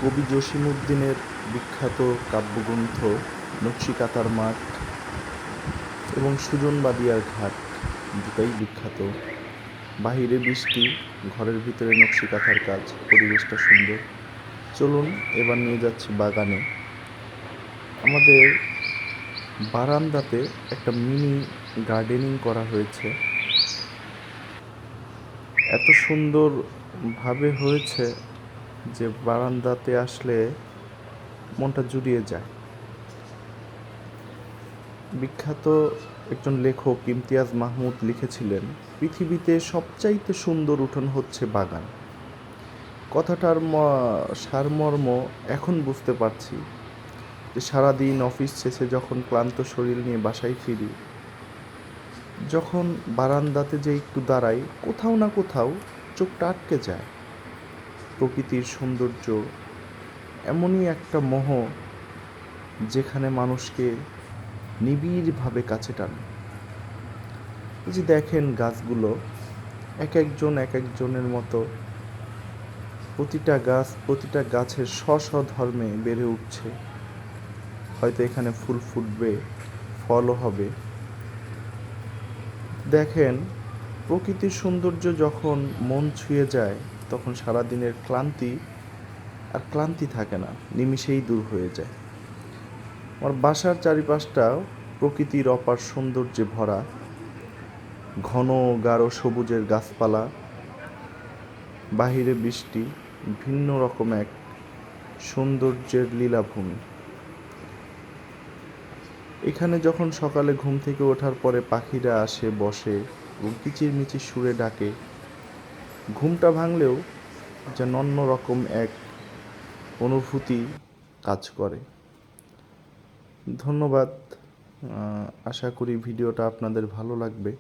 কবি জসিমউদ্দিনের বিখ্যাত কাব্যগ্রন্থ নকশিকাঁথার মাঠ এবং সুজন বাদিয়ার ঘাট দুটাই বিখ্যাত। বাহিরে বৃষ্টি, ঘরের ভিতরে নকশিকাঁথার কাজ, পরিবেশটা সুন্দর। চলুন এবার নিয়ে যাচ্ছি বাগানে। আমাদের বারান্দাতে একটা মিনি গার্ডেনিং করা হয়েছে। এত সুন্দরভাবে হয়েছে যে বারান্দাতে আসলে মনটা জুড়িয়ে যায়। বিখ্যাত একজন লেখক ইমতিয়াজ মাহমুদ লিখেছিলেন, পৃথিবীতে সবচাইতে সুন্দর উঠোন হচ্ছে বাগান। কথাটার সারমর্ম এখন বুঝতে পারছি যে সারাদিন অফিস শেষে যখন ক্লান্ত শরীর নিয়ে বাসায় ফিরি, যখন বারান্দাতে যে একটু দাঁড়াই, কোথাও না কোথাও চোখটা আটকে যায়। প্রকৃতির সৌন্দর্য এমনই একটা মোহ যেখানে মানুষকে নিবিড়ভাবে কাছে টানে। এই যে দেখেন গাছগুলো এক একজনের মতো, প্রতিটা গাছের স্ব ধর্মে বেড়ে উঠছে। হয়তো এখানে ফুল ফুটবে, ফলও হবে। দেখেন, প্রকৃতির সৌন্দর্য যখন মন ছুঁয়ে যায়, তখন সারাদিনের ক্লান্তি থাকে না, নিমিষেই দূর হয়ে যায়। আমার বাসার চারিপাশটাও প্রকৃতির অপার সৌন্দর্যে ভরা। ঘন গাঢ় সবুজের গাছপালা, বাহিরে বৃষ্টি, ভিন্ন রকম এক সৌন্দর্যের লীলাভূমি। এখানে যখন সকালে ঘুম থেকে ওঠার পরে পাখিরা আসে, বসে এবং কিচিরমিচির সুরে ডাকে, ঘুমটা ভাঙলেও যেন অন্যরকম এক অনুভূতি কাজ করে। ধন্যবাদ। আশা করি ভিডিওটা আপনাদের ভালো লাগবে।